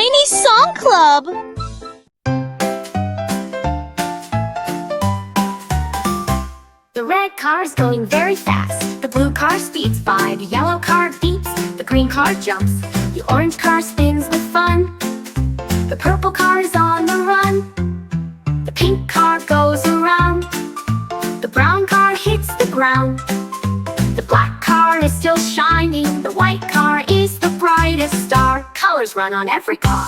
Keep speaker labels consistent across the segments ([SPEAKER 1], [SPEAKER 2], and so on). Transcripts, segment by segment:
[SPEAKER 1] Tiny Song Club!
[SPEAKER 2] The red car's going very fast. The blue car speeds by. The yellow car beeps. The green car jumps. The orange car spins with fun. The purple car is on the run. The pink car goes around. The brown car hits the ground. The black car is still shining. The white car is the brightest star. Colors run on every car.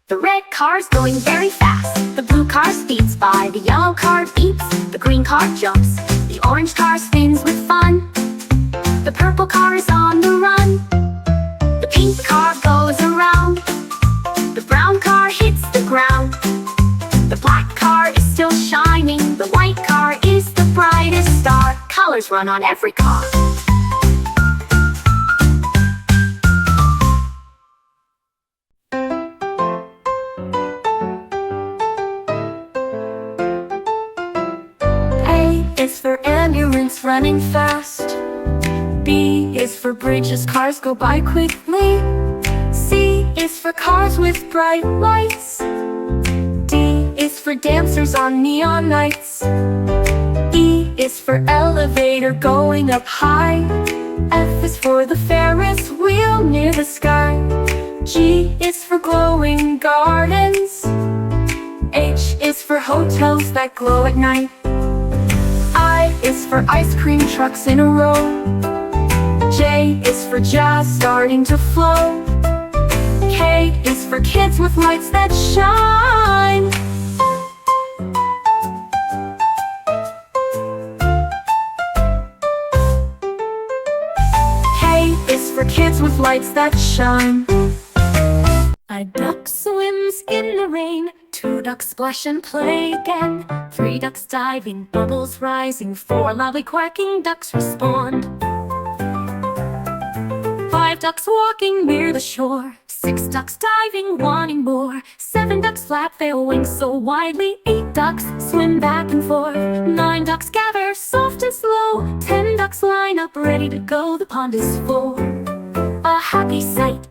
[SPEAKER 2] The red car's going very fast. The blue car speeds by. The yellow car beeps. The green car jumps. The orange car spins with fun. The purple car is on the run. The pink car goes around. The brown car hits the ground. The black car is still shining. The white car is the brightest star. Colors run on every car. Is for ambulance running fast. B is for bridges cars go by quickly. C is for cars with bright lights. D is for dancers on neon nights. E is for elevator going up high. F is for the Ferris wheel near the sky. G is for glowing gardens. H is for hotels that glow at night. I is for ice cream trucks in a row. J is for jazz starting to flow. K is for kids with lights that shine. K is for kids with lights that shine. A duck swims in the rain. 2 ducks splash and play again. 3 ducks diving, bubbles rising. 4 loudly quacking ducks respond. 5 ducks walking near the shore. 6 ducks diving, wanting more. 7 ducks flap their wings so widely. 8 ducks swim back and forth. 9 ducks gather soft and slow. 10 ducks line up ready to go. The pond is full, a happy sight.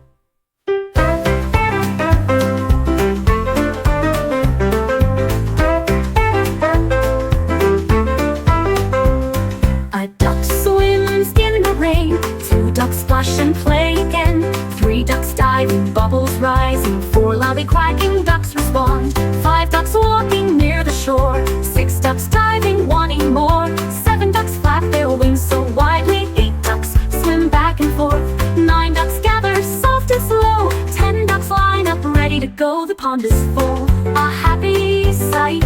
[SPEAKER 2] Ducks splash and play again. 3 ducks diving, bubbles rising. 4 loudly quacking ducks respond. 5 ducks walking near the shore. 6 ducks diving, wanting more. 7 ducks flap their wings so widely. 8 ducks swim back and forth. 9 ducks gather soft and slow. 10 ducks line up ready to go. The pond is full, a happy sight.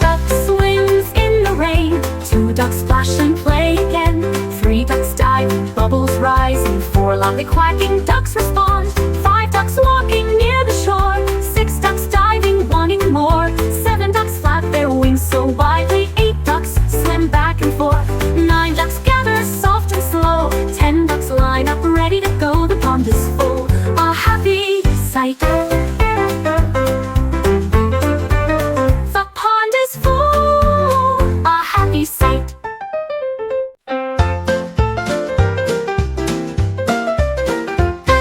[SPEAKER 2] Duck swims in the rain. 2 ducks splash and play again. 3 ducks diving, bubbles rising. 4 loudly quacking ducks respond. 5 ducks walking near the shore. 6 ducks diving, wanting more. 7 ducks flap their wings so widely. 8 ducks swim back and forth. 9 ducks gather soft and slow. 10 ducks line up ready to go. The pond is full, a happy sight. The pond is full, a happy sight. The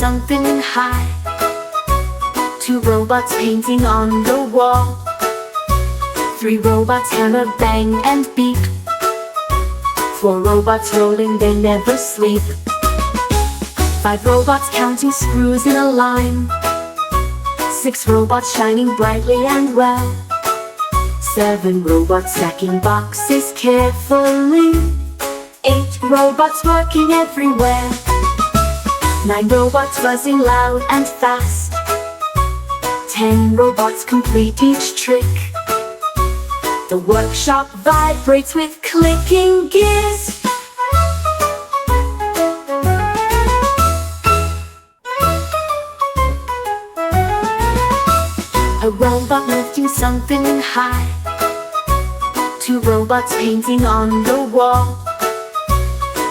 [SPEAKER 2] something high. 2 robots painting on the wall. 3 robots hammer, bang and beat. 4 robots rolling, they never sleep. 5 robots counting screws in a line. 6 robots shining brightly and well. 7 robots stacking boxes carefully. 8 robots working everywhere. 9 robots buzzing loud and fast. 10 robots complete each trick. The workshop vibrates with clicking gears. A robot lifting something high. 2 robots painting on the wall.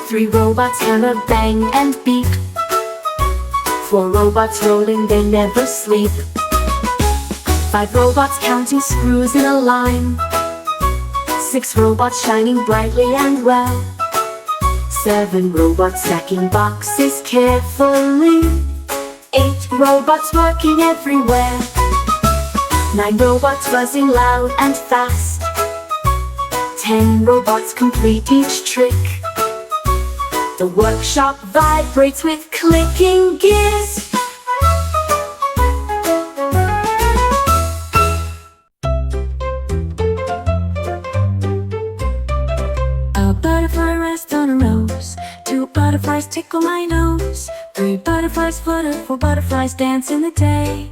[SPEAKER 2] 3 robots hammer, bang and beat. 4 robots rolling, they never sleep. 5 robots counting screws in a line. 6 robots shining brightly and well. 7 robots stacking boxes carefully. 8 robots working everywhere. 9 robots buzzing loud and fast. 10 robots complete each trick. The workshop vibrates with clicking gears. A butterfly rests on a rose. 2 butterflies tickle my nose. 3 butterflies flutter, 4 butterflies dance in the day.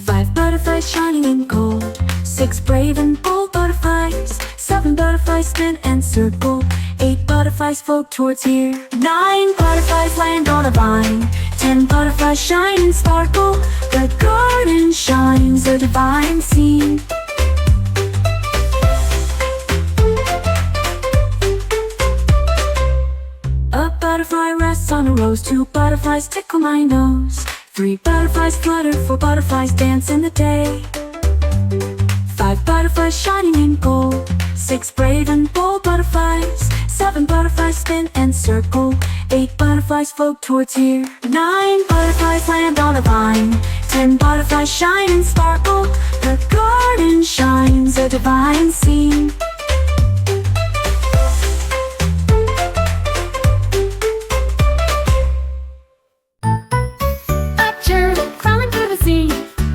[SPEAKER 2] 5 butterflies shining in gold. 6 brave and bold butterflies. 7 butterflies spin and circle. 8 butterflies float towards here. 9 butterflies land on a vine. 10 butterflies shine and sparkle. The garden shines, a divine scene. A butterfly rests on a rose. 2 butterflies tickle my nose. 3 butterflies flutter, 4 butterflies dance in the day. 5 butterflies shining in gold. 6 brave and bold butterflies. 7 butterflies spin and circle. 8 butterflies float towards here. 9 butterflies land on a vine. 10 butterflies shine and sparkle. The garden shines, a divine scene. A turtle crawling through the sea.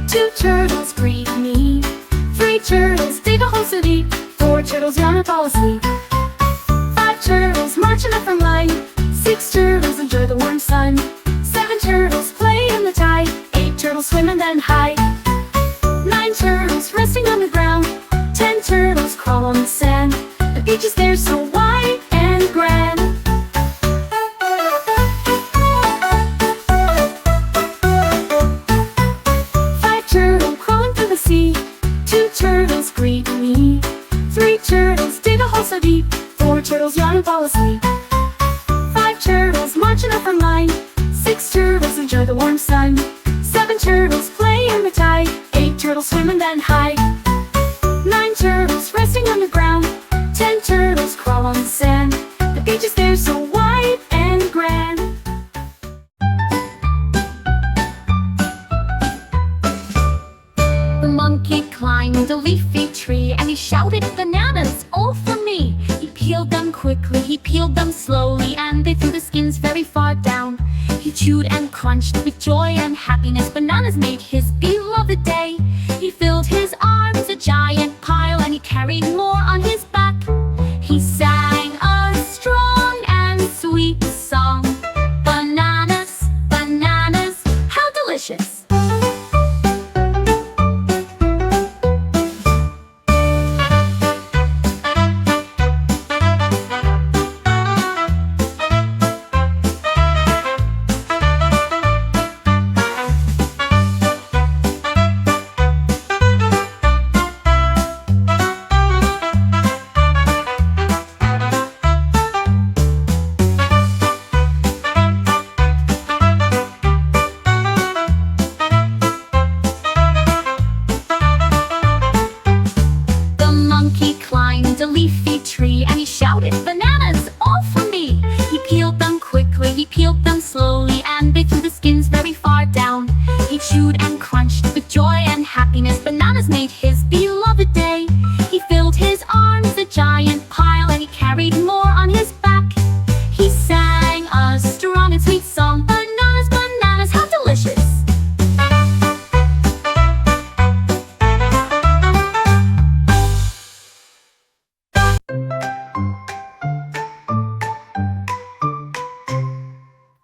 [SPEAKER 2] 2 turtles greet me. 3 turtles dig a hole so deep. 4 turtles yawn and fall asleep. 5 turtles marching up from line. 6 turtles enjoy the warm sun. 7 turtles play in the tide. 8 turtles swim and then hide. 9 turtles resting on the ground. 10 turtles crawl on the sand. The beach is there so wide and grand. 5 turtles crawling through the sea. 2 turtles greet me. 3 turtles dig a hole so deep. 4 turtles yawn and fall asleep. 5 turtles marching up from line. 6 turtles enjoy the warm sun. 7 turtles play in the tide. 8 turtles swim and then hide. 9 turtles resting on the ground. 10 turtles crawl on the sand. The beach is there so wide and grand. The monkey climbed a leafy tree and he shouted, "Bananas, all for me!" He peeled them quickly, he peeled them slowly, and they threw the skins very far down. He chewed and crunched with joy and happiness. Bananas made his beloved day. He filled his arms a giant pile and he carried more on his back. He sang a strong and sweet song. Bananas, bananas, how delicious!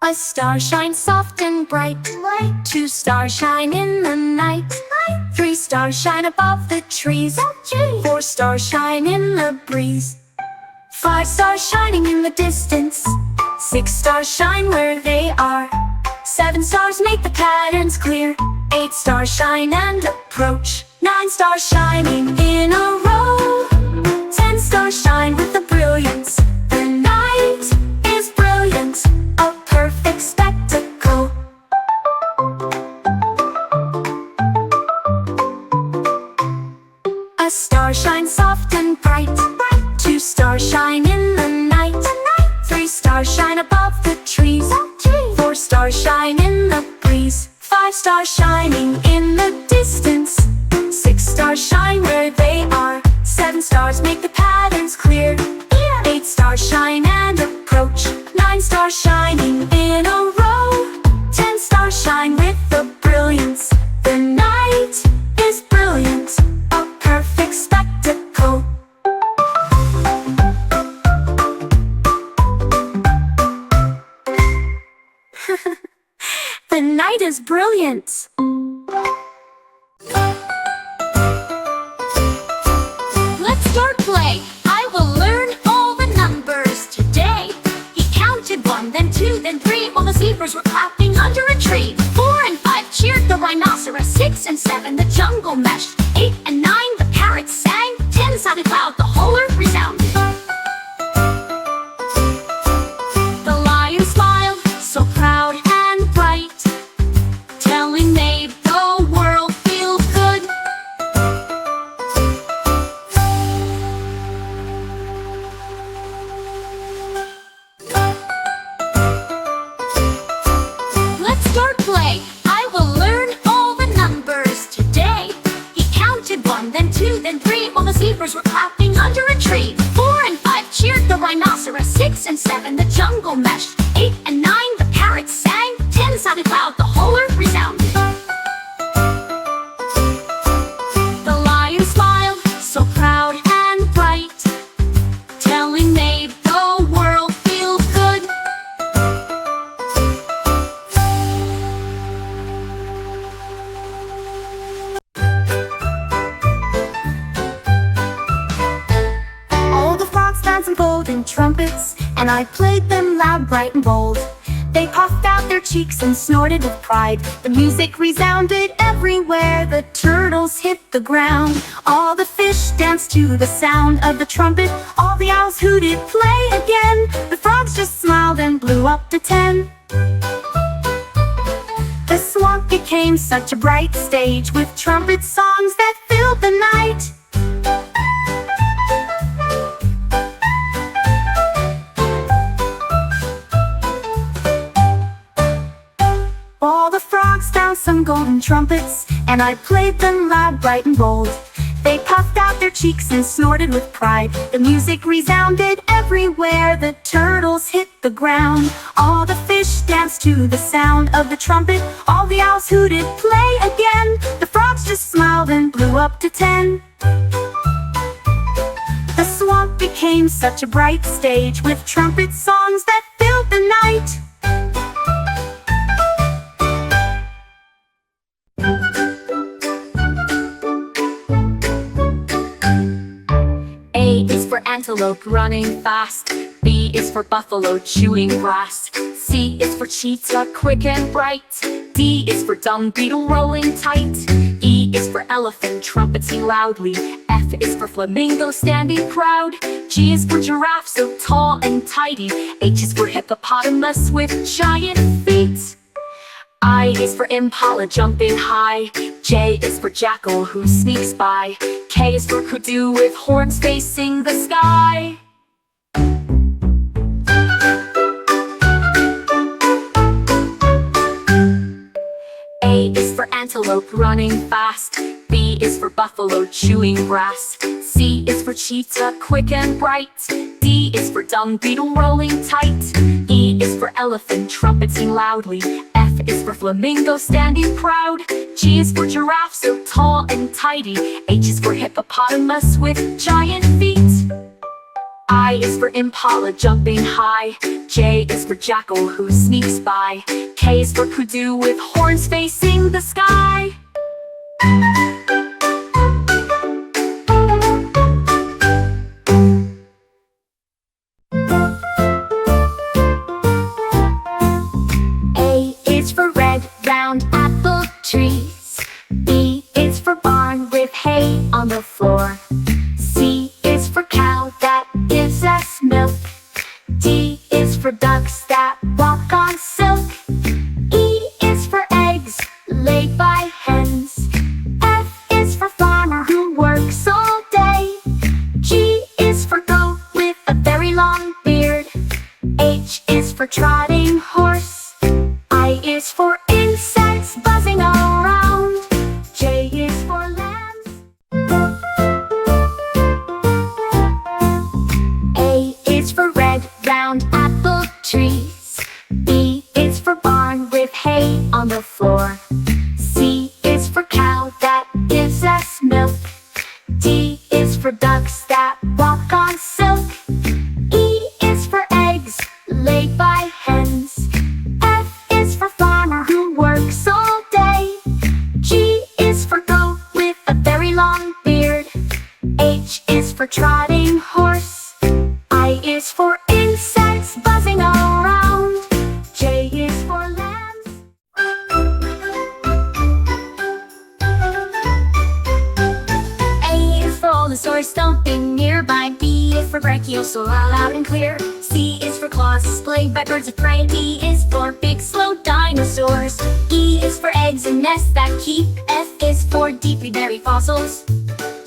[SPEAKER 2] A star shines soft and bright. Two stars shine in the night. Three stars shine above the trees. Four stars shine in the breeze. Five stars shining in the distance. Six stars shine where they are. Seven stars make the patterns clear. Eight stars shine and approach. Nine stars shining in a row. 10 stars shine with the brilliance. The night is brilliant, a perfect spectacle. A star shines soft and bright. Two stars shine in the night. Three stars shine above the trees. Four stars shine in the breeze. Five stars shining in the distance. Six stars shine where they are. Seven stars make the patterns clear. Eight stars shine and approach. Nine stars shining in a row. 10 stars shine with the brilliance. The night is brilliant, a perfect spectacle. The night is brilliant. Let's start play. I will learn all the numbers today. He counted one, then two, then three, while the zebras were clapping under a tree. 4 and 5 cheered the rhinoceros. 6 and 7 the jungle meshed. 8 and 9 the parrots sang. 10 sounded loud, the whole earth resounded. The lion smiled, so proud and bright, telling made the world feel good. Let's start play. I will learn all the numbers today. He counted one, then two, then three, while the zebras were clapping under a tree. 4 and 5 cheered the rhinoceros. 6 and 7 the jungle meshed. 8 and 9 the parrots sang. 10 sounded loud, the whole earth resounded. The lion smiled, so proud and bright, telling made the world feel good. All the frogs danced golden trumpets, and I played them loud, bright, and bold. They puffed out their cheeks and snorted with pride. The music resounded everywhere. The turtles hit the ground. All the fish danced to the sound of the trumpet. All the owls hooted, play again. The frogs just smiled and blew up to 10. The swamp became such a bright stage, with trumpet songs that filled the night. All the frogs found some golden trumpets, and I played them loud, bright, and bold. They puffed out their cheeks and snorted with pride. The music resounded everywhere. The turtles hit the ground. All the fish danced to the sound of the trumpet. All the owls hooted, play again. The frogs just smiled and blew up to 10. The swamp became such a bright stage, with trumpet songs that filled the night. A is for antelope running fast. B is for buffalo chewing grass. C is for cheetah quick and bright. D is for dung beetle rolling tight. E is for elephant trumpeting loudly. F is for flamingo standing proud. G is for giraffe so tall and tidy. H is for hippopotamus with giant feet. I is for impala jumping high. J is for jackal who sneaks by. K is for kudu with horns facing the sky. A is for antelope running fast. B is for buffalo chewing grass. C is for cheetah quick and bright. D is for dung beetle rolling tight. E is for elephant trumpeting loudly. F is for flamingo standing proud. G is for giraffe so tall and tidy. H is for hippopotamus with giant feet. I I is for impala jumping high. J is for jackal who sneaks by. K is for kudu with horns facing the sky. A is for red, round apple trees. B is for barn with hay on the floor. C is for cow that gives us milk. D is for ducks that walk on silk. E is for eggs laid by hens. F is for farmer who works all day. G is for goat with a very long beard. H is for trotting horse. I is for insects buzzing around. J is for lambs. A is for red, round apple trees. B is for barn with hay on the floor. C is for cow that gives us milk. D is for ducks that walk on silk. E is for eggs laid by hens. F is for farmer who works all day. G is for goat with a very long beard. H is for trotting horse. I is for insects buzzing around. J is for lambs. A is for Allosaurus stomping nearby. B is for Brachiosaur loud and clear. C is for claws displayed by birds of prey. D is for big slow dinosaurs. E is for eggs and nests that keep. F is for deeply buried fossils.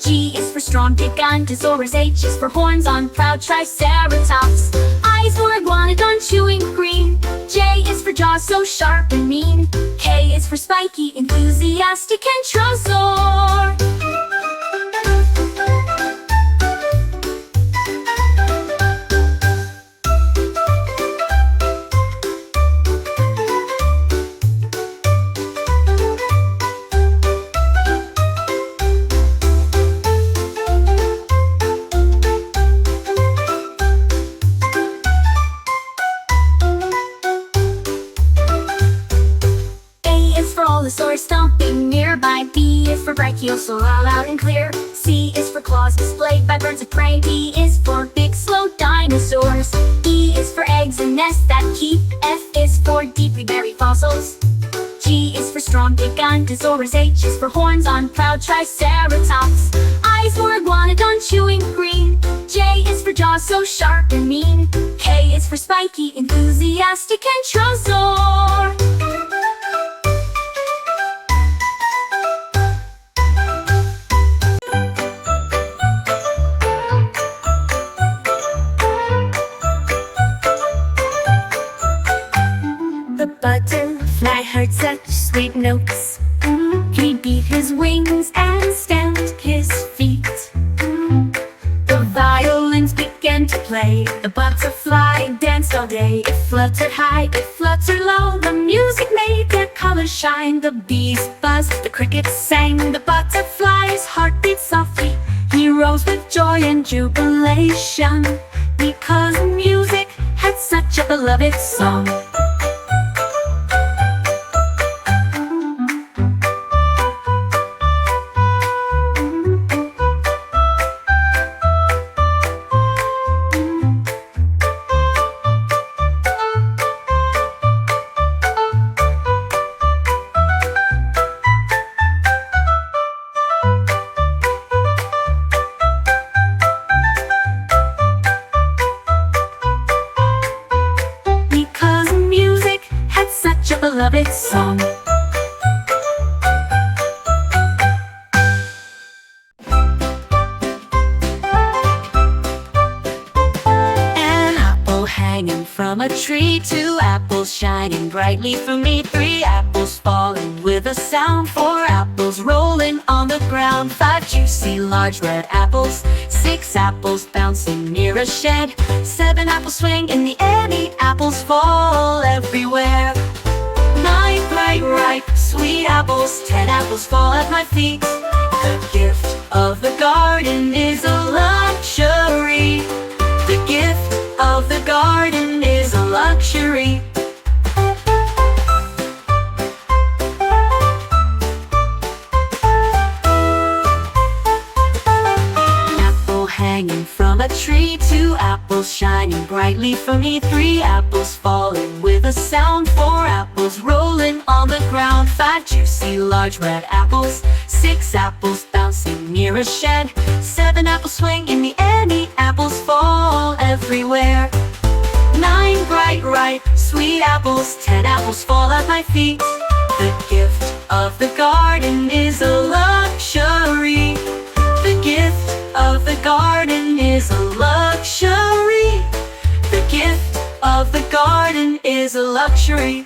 [SPEAKER 2] G is for strong Giganotosaurus. H is for horns on proud Triceratops. I is for iguanodon chewing green. J is for jaws so sharp and mean. K is for spiky enthusiastic Entrosaur. Allosaurus stomping nearby. B is for Brachiosaur loud and clear. C is for claws displayed by birds of prey. D is for big slow dinosaurs. E is for eggs and nests that keep. F is for deeply buried fossils. G is for strong Giganotosaurus. H is for horns on proud Triceratops. I is for iguanodon chewing green. J is for jaws so sharp and mean. K is for spiky enthusiastic Entrosaur. The butterfly heard such sweet notes. He beat his wings and stamped his feet. The violins began to play. The butterfly danced all day. It fluttered high, it fluttered low. The music made their colors shine. The bees buzzed, the crickets sang. The butterfly's heart beat softly. He rose with joy and jubilation, because music had such a beloved song. Beloved song. An apple hanging from a tree. 2 apples shining brightly for me. 3 apples falling with a sound. 4 apples rolling on the ground. 5 juicy large red apples. 6 apples bouncing near a shed. 7 apples swing in the air. 8 apples fall everywhere. 9 bright, ripe, sweet apples. 10 apples fall at my feet. The gift of the garden is a luxury. The gift hanging from a tree, 2 apples shining brightly for me, 3 apples falling with a sound, 4 apples rolling on the ground, 5 juicy large red apples, 6 apples bouncing near a shed, 7 apples swing in the air, 8 apples fall everywhere, 9 bright ripe sweet apples, 10 apples fall at my feet. The gift of the garden is a luxury. The gift of the garden is a luxury. The gift of the garden is a luxury.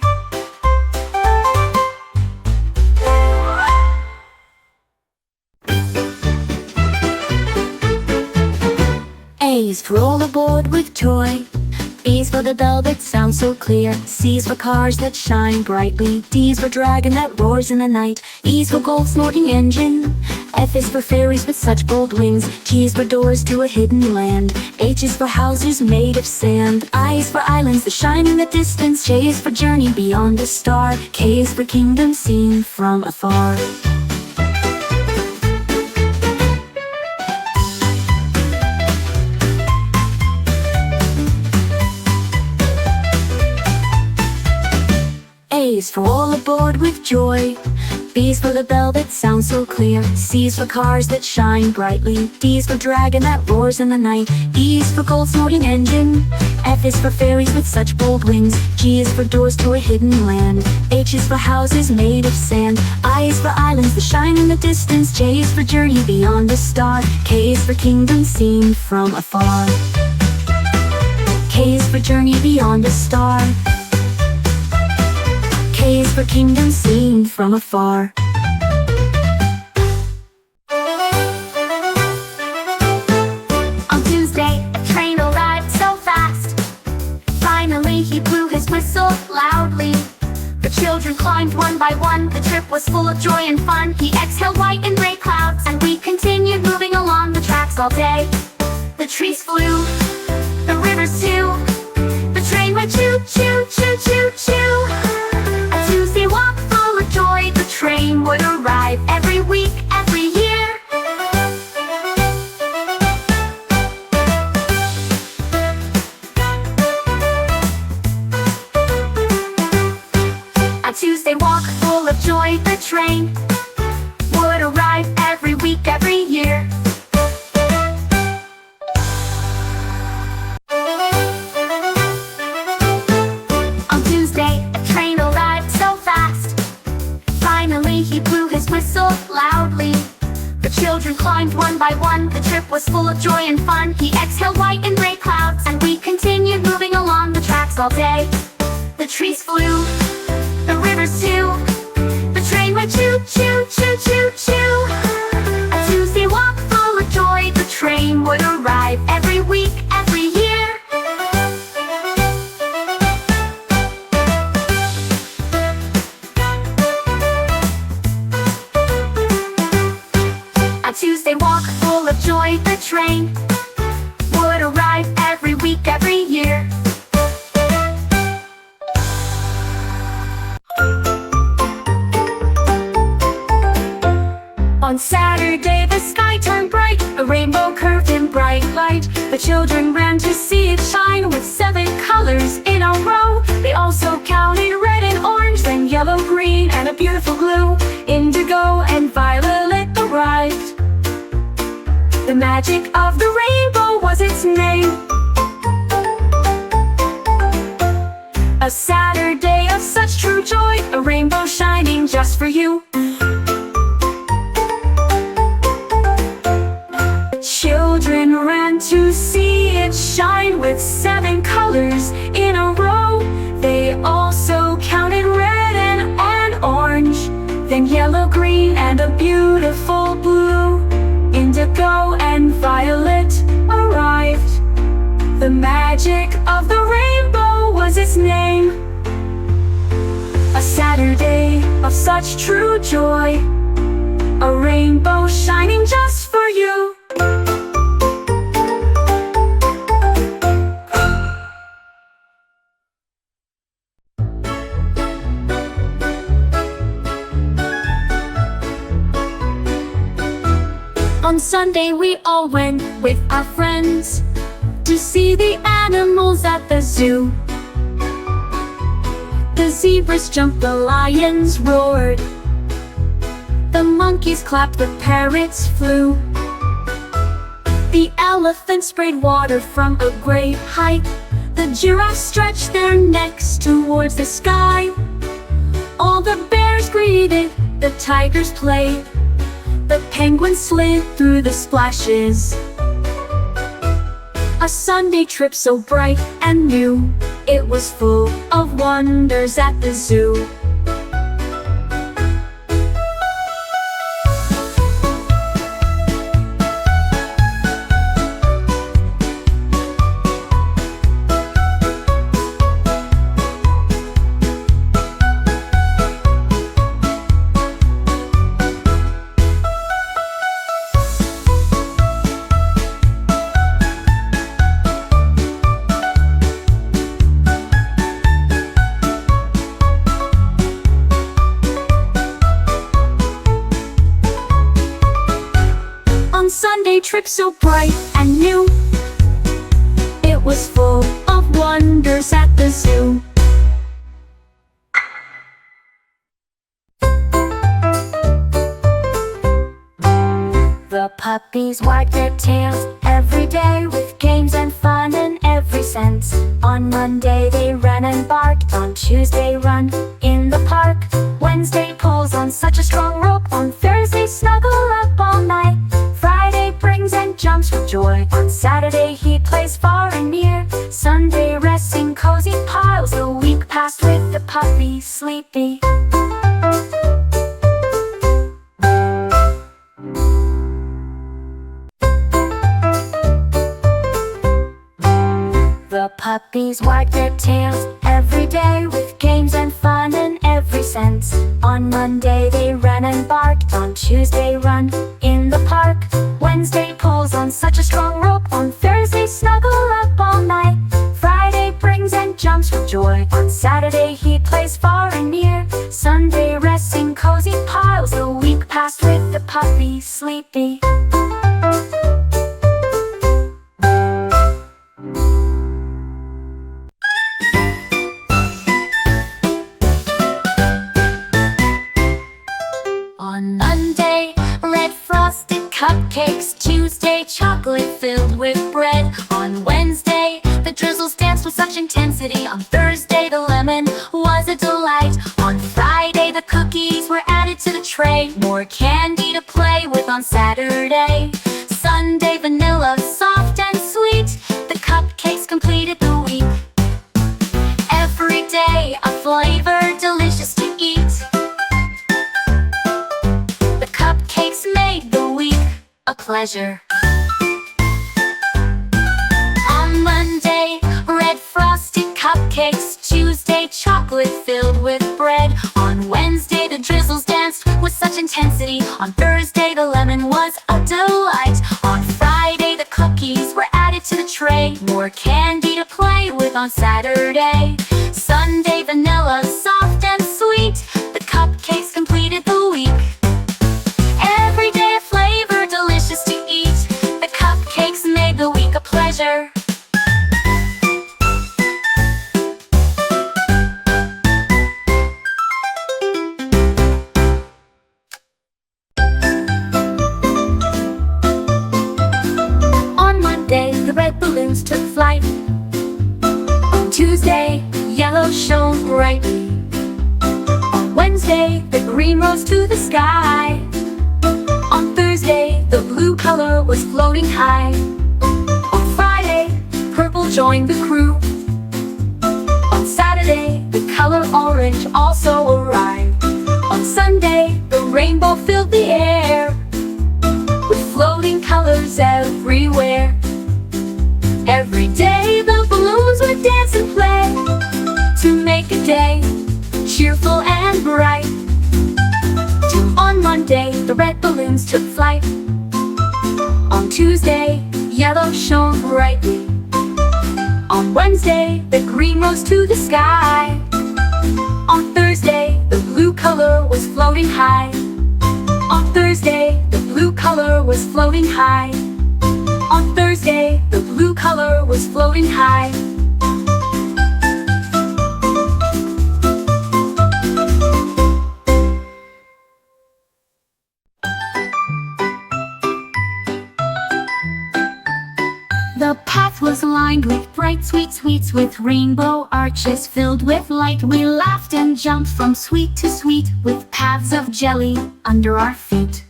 [SPEAKER 2] A's for roll aboard with joy. B's for the bell that sounds so clear. C's for cars that shine brightly. D's for dragon that roars in the night. E's for gold snorting engine. F is for fairies with such bold wings. G is for doors to a hidden land. H is for houses made of sand. I is for islands that shine in the distance. J is for journey beyond a star. K is for kingdom seen from afar. A's for all aboard with joy. B's for the bell that sounds so clear. C's for cars that shine brightly. D's for dragon that roars in the night. E's for gold snorting engine. F is for fairies with such bold wings. G is for doors to a hidden land. H is for houses made of sand. I is for islands that shine in the distance. J is for journey beyond the star. K is for kingdom seen from afar. K is for journey beyond the star. K is for kingdom seen from afar. On Tuesday, a train arrived so fast. Finally, he blew his whistle loudly. The children climbed one by one. The trip was full of joy and fun. He exhaled white and gray clouds, and we continued moving along the tracks all day. The trees flew, the rivers too. The train went choo choo choo choo choo. Tuesday walk full of joy. The train would arrive every week, every year. A Tuesday walk full of joy. The train would arrive every week, every year. On Tuesday, a train arrived so fast. Finally, he blew his whistle loudly. The children climbed one by one. The trip was full of joy and fun. He exhaled white and gray clouds, and we continued moving along the tracks all day. The trees flew, the rivers too. The train went choo choo choo choo choo. A Tuesday walk full of joy. The train would arrive every week, every year. A Tuesday walk full of joy. The train would arrive every week, every year. On Saturday, the sky turned bright. A rainbow curved in bright light. The children ran to see it shine with 7 colors in a row. They also counted red and orange, then yellow, green, and a beautiful blue. Indigo and violet arrived. The magic of the rainbow was its name. A Saturday of such true joy, a rainbow shining just for you. Children ran to see it shine with 7 colors in a row. They also counted red and orange, then yellow, green, and a beautiful blue. Indigo and violet arrived. The magic of the rainbow was its name. A Saturday of such true joy, a rainbow shining just for you. On Sunday we all went with our friends to see the animals at the zoo. The zebras jumped, the lions roared, the monkeys clapped, the parrots flew. The elephants sprayed water from a great height, the giraffes stretched their necks towards the sky. All the bears greeted, the tigers played, the penguins slid through the splashes. A Sunday trip so bright and new, it was full of wonders at the zoo. Sunday trip so bright and new, it was full of wonders at the zoo. The puppies wagged their tails every day with games and fun in every sense. On Monday they ran and barked, on Tuesday run in the park. Wednesday pulls on such a strong rope, on Thursday snuggle up all night. Friday brings and jumps with joy, on Saturday he plays far and near. Sunday rests in cozy piles, the week passed with the puppy sleepy. The puppies wagged their tails every day with games and fun in every sense. On Monday they ran and barked, on Tuesday run in the park. Wednesday pulls on such a strong rope, on Thursday snuggle up all night. Friday brings and jumps with joy, on Saturday he plays far and near. Sunday rests in cozy piles, the week passed with the puppy sleepy. On Monday, red frosted cupcakes. Tuesday, chocolate filled with bread. On Wednesday, the drizzles danced with such intensity. On Thursday, the lemon was a delight. On Friday, the cookies were added to the tray. More candy to play with on Saturday. Sunday, vanilla, soft and sweet. The cupcakes completed the week. Every day, a flavor delicious to eat. Cupcakes made the week a pleasure. On Monday, red frosted cupcakes. Tuesday, chocolate filled with bread. On Wednesday, the drizzles danced with such intensity. On Thursday, the lemon was a delight. On Friday, the cookies were added to the tray. More candy to play with on Saturday. Sunday, vanilla, soft and sweet. The cupcakes completed the week. Every day a flavor delicious to eat. The cupcakes made the week a pleasure. On Monday, the red balloons took flight. On Tuesday, yellow shone brightly. On Wednesday, the green rose to the sky. On Thursday, the blue color was floating high. On Friday, purple joined the crew. On Saturday, the color orange also arrived. On Sunday, the rainbow filled the air with floating colors everywhere. Every day the balloons would dance and play to make a day cheerful and bright. On Monday, the red balloons took flight. On Tuesday, yellow shone brightly. On Wednesday, the green rose to the sky. On Thursday, the blue color was floating high. On Thursday, the blue blue color was floating high. On Thursday, the blue color was floating high. The path was lined with bright sweet sweets, with rainbow arches filled with light. We laughed and jumped from sweet to sweet, with paths of jelly under our feet.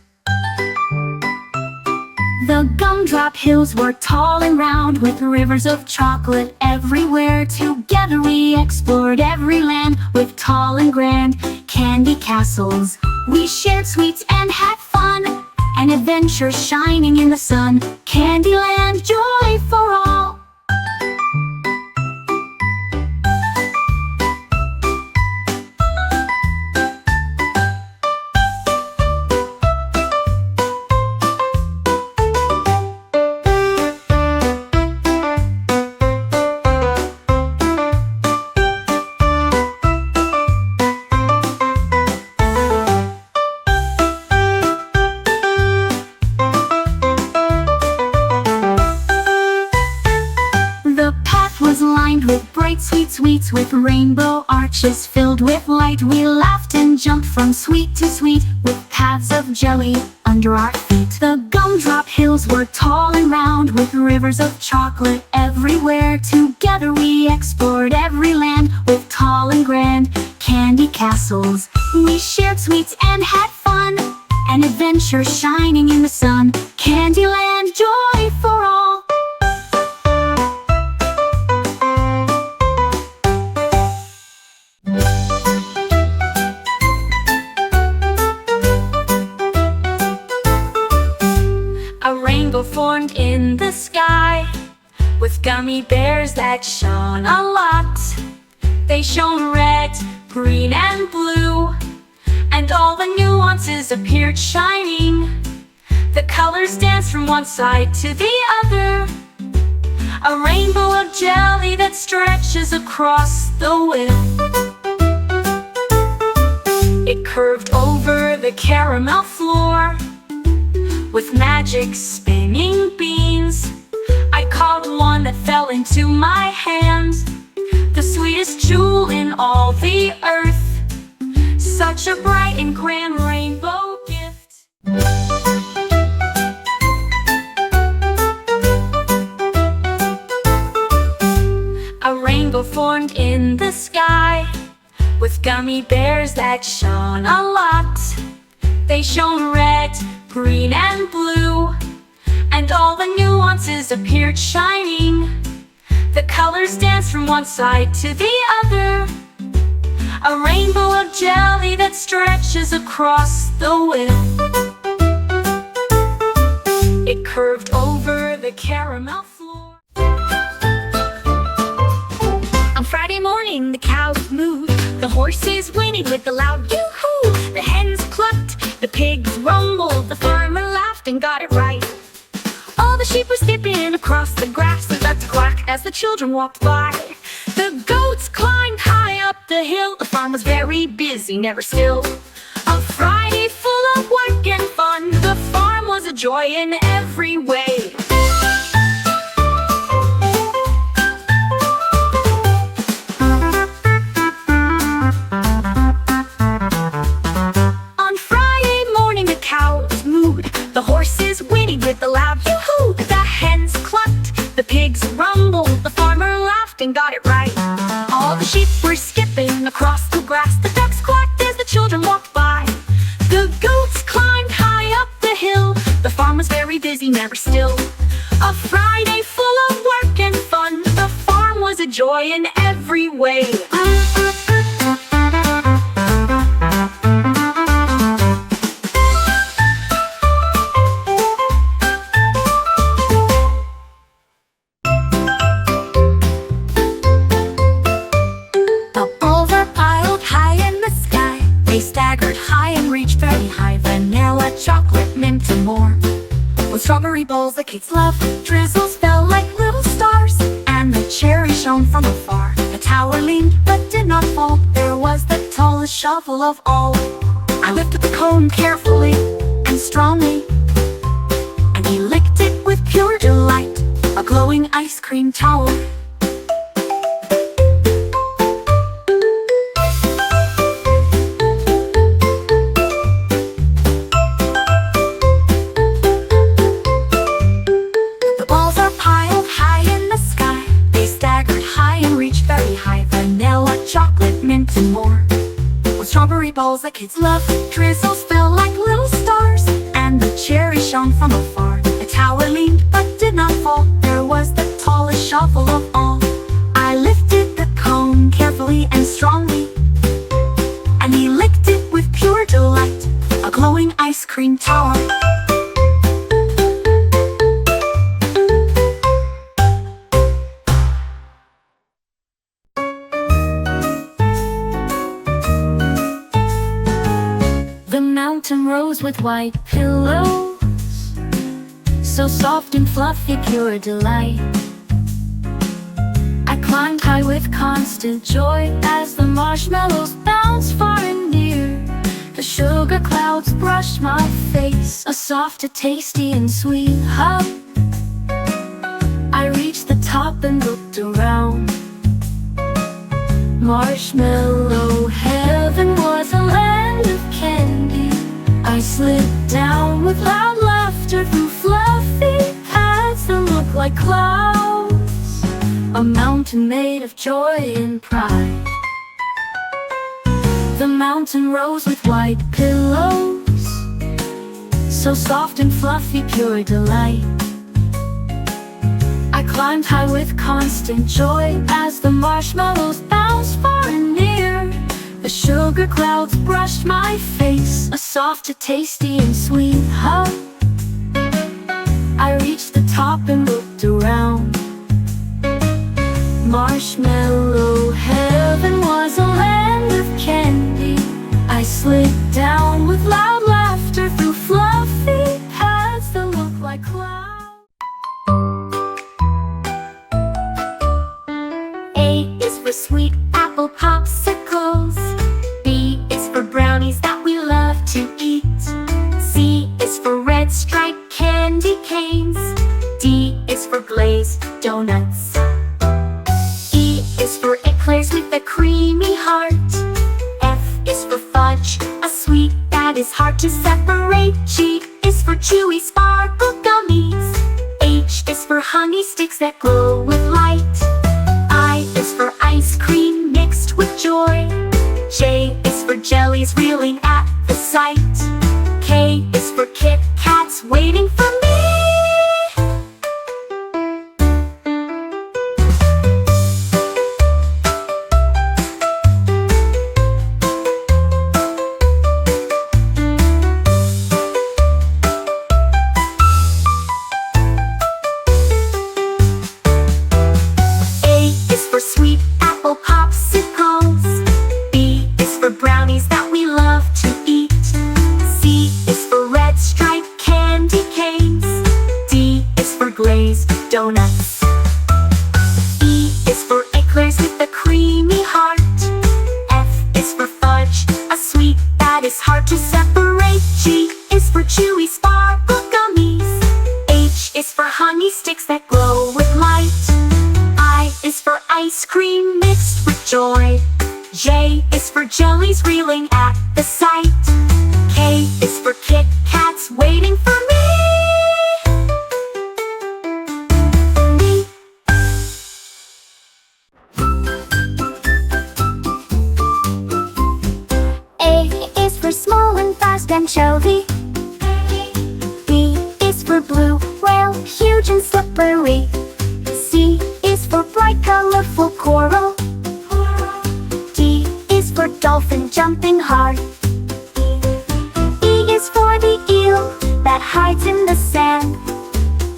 [SPEAKER 2] The gumdrop hills were tall and round, with rivers of chocolate everywhere. Together we explored every land, with tall and grand candy castles. We shared sweets and had fun, an adventure shining in the sun. Candyland, joy for all. Lined with bright sweet sweets, with rainbow arches filled with light. We laughed and jumped from sweet to sweet, with paths of jelly under our feet. The gumdrop hills were tall and round, with rivers of chocolate everywhere. Together we explored every land, with tall and grand candy castles. We shared sweets and had fun, an adventure shining in the sun. Candyland, joy for all. A rainbow formed in the sky, with gummy bears that shone a lot. They shone red, green, and blue, and all the nuances appeared shining. The colors danced from one side to the other, a rainbow of jelly that stretches across the width. It curved over the caramel floor, with magic spinning beans. I caught one that fell into my hand, the sweetest jewel in all the earth. Such a bright and grand rainbow gift. A rainbow formed in the sky, with gummy bears that shone a lot. They shone red, green, and blue, and all the nuances appeared shining. The colors danced from one side to the other, a rainbow of jelly that stretches across the width. It curved over the caramel floor. On Friday morning, the cows mooed, the horses whinnied with a loud yoo-hoo. The hens clucked, the pigs rumbled, the farmer laughed and got it right. All the sheep were skipping across the grass about to quack as the children walked by. The goats climbed high up the hill, the farm was very busy, never still. A Friday full of work and fun, the farm was a joy in every way. The horses whinnied with a loud yoo-hoo. The hens clucked, the pigs rumbled, the farmer laughed and got it right. All the sheep were skipping across the grass, the ducks quacked as the children walked by. The goats climbed high up the hill, the farm was very busy, never still. A Friday full of work and fun, the farm was a joy in every way. Strawberry bowls that kids love, drizzles fell like little stars, and the cherry shone from afar. The tower leaned but did not fall, there was the tallest shovel of all. I lifted the cone carefully and strongly, glowing ice cream towel. The balls are piled high in the sky. They staggered high and reached very high. Vanilla, chocolate, mint, and more. With strawberry balls that kids love, drizzles fell like little stars, and the cherry shone from afar. The tower leaned but did not fall. There was the tallest shovel of all. I lifted the cone carefully and strongly, and he licked it with pure delight. A glowing ice cream tower. The mountain rose with white pillows, so soft and fluffy, pure delight. I climbed high with constant joy as the marshmallows bounced far and near. The sugar clouds brushed my face, a soft, a tasty and sweet hug. I reached the top and looked around. Marshmallow heaven was a land of candy. I slid down with loud laughter through fluffy paths that looked like clouds, a mountain made of joy and pride. The mountain rose with white pillows, so soft and fluffy, pure delight. I climbed high with constant joy as the marshmallows bounced far and near. The sugar clouds brushed my face, a soft, a tasty and sweet hug. I reached the top and looked around. Marshmallow heaven was a land of candy. I slid down with loud laughter through fluffy paths that looked like clouds. A is for sweet apple popsicles. B is for brownies that we love to eat. C is for red striped candy canes. D is for glazed donuts. E is for eclairs with a creamy heart. F is for fudge, a sweet that is hard to separate. G is for chewy sparkle gummies. H is for honey sticks that glow with light. I is for ice cream mixed with joy. J is for jellies reeling at the sight. K is for Kit Kats waiting for me. Sweet apple popsicles. B is for brownies that we love to eat. C is for red striped candy canes. D is for glazed donuts. E is for eclairs with a creamy heart. F is for fudge, a sweet that is hard to separate. G is for chewy sparkle gummies. H is for honey sticks that glow with light. I is for ice cream mixed with joy. J is for jellies reeling at the sight. K is for Kit Kats waiting for me. A is for small and fast anchovy. B is for blue whale, huge and slippery. C is for bright colorful coral. D is for dolphin jumping hard. E is for the eel that hides in the sand.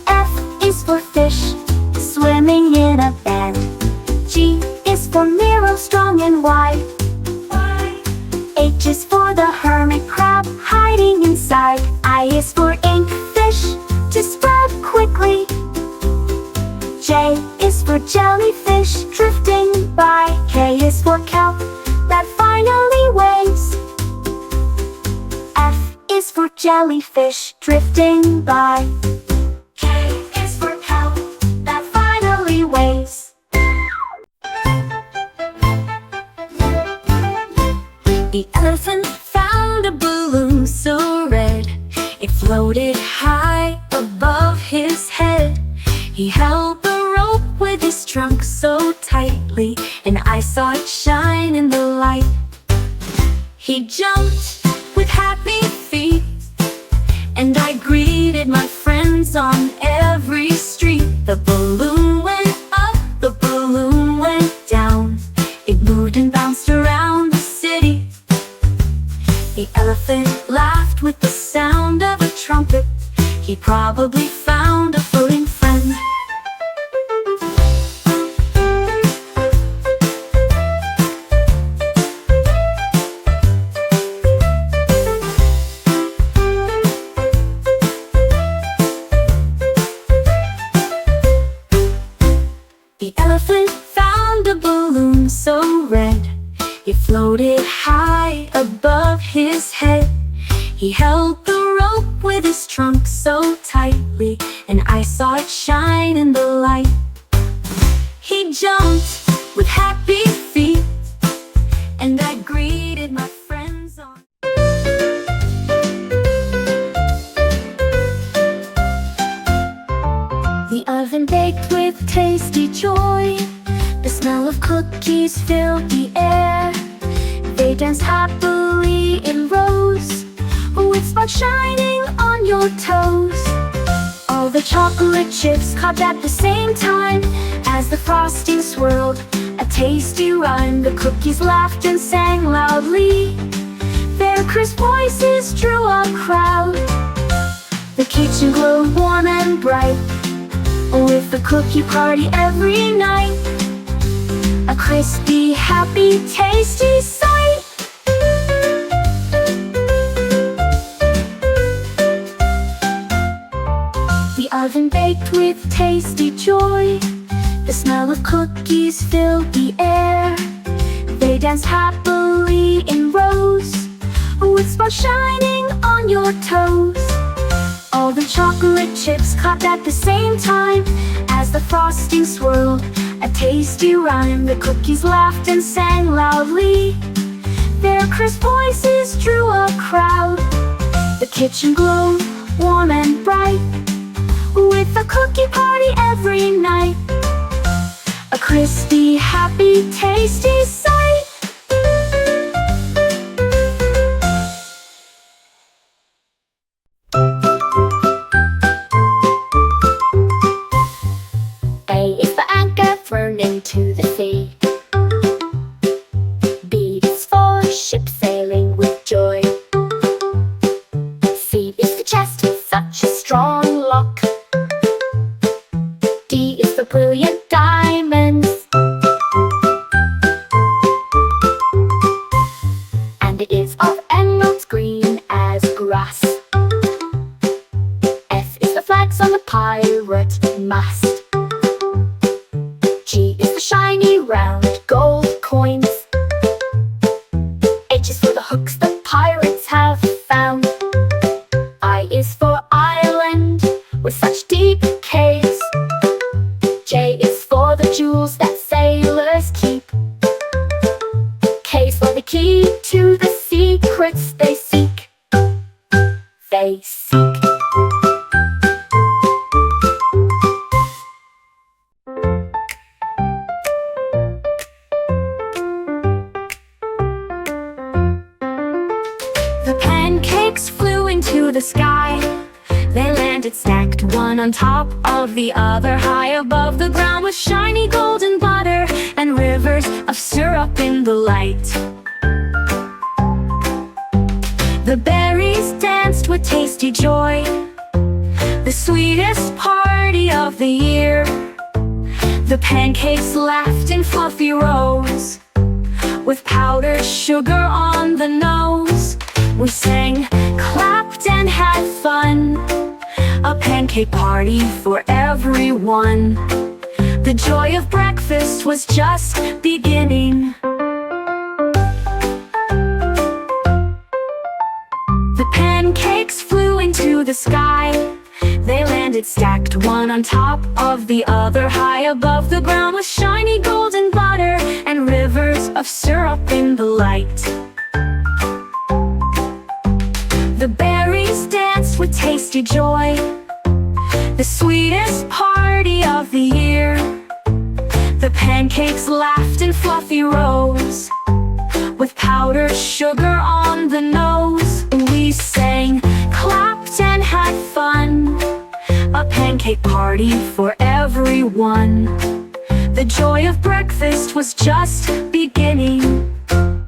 [SPEAKER 2] F is for fish swimming in a band. G is for mirror strong and wide. H is for the hermit crab hiding inside. I is for ink fish to spread quickly. J is for jellyfish drifting by. K is for kelp that finally waves. F is for jellyfish drifting by. K is for kelp that held the rope with his trunk so tightly, and I saw it shine in the light. He jumped with happy feet, and I greeted my friends on every street. The balloon went up, the balloon went down. It moved and bounced around the city. The elephant laughed with the sound of a trumpet. He probably found a floating friend. The elephant found a balloon so red, it floated high above his head. He held the rope with his trunk so tightly, and I saw it shine in the light. He jumped with happy feet, and I greeted my friends on. The oven baked with tasty joy. The smell of cookies filled the air. They danced happily in rows, with spots shining on your toes. All the chocolate chips caught at the same time as the frosting swirled, a tasty rhyme. The cookies laughed and sang loudly. Their crisp voices drew a crowd. The kitchen glowed warm and bright, with the cookie party every night. A crispy, happy, tasty sight. The oven baked with tasty joy. The smell of cookies filled the air. They danced happily in rows, with spots shining on your toes. All the chocolate chips caught at the same time as the frosting swirled, a tasty rhyme. The cookies laughed and sang loudly. Their crisp voices drew a crowd. The kitchen glowed warm and bright, with a cookie party every night. A crispy, happy, tasty sight. A is for anchor thrown into the sea. B is for ship sailing with joy. C is for chest, such a strong lock. D is for brilliant diamonds, and it is of emeralds green as grass. F is for flags on the pirate mast. G is for shiny round gold coins. H is for the hooks the pirates have found. I is for island with such deep caves. J is for the jewels that sailors keep. K is for the key to the secrets they seek. They seek. The pancakes flew into the sky. They landed stacked, one on top of the other, high above the ground, with shiny golden butter and rivers of syrup in the light. The berries danced with tasty joy, the sweetest party of the year. The pancakes laughed in fluffy rows, with powdered sugar on the nose. We sang, clapped, and had fun, a pancake party for everyone. The joy of breakfast was just beginning. The pancakes flew into the sky. They landed stacked, one on top of the other, high above the ground, with shiny golden butter and rivers of syrup in the light. The berries danced with tasty joy, the sweetest party of pancakes laughed in fluffy rows, with powdered sugar on the nose. We sang, clapped and had fun, a pancake party for everyone. The joy of breakfast was just beginning.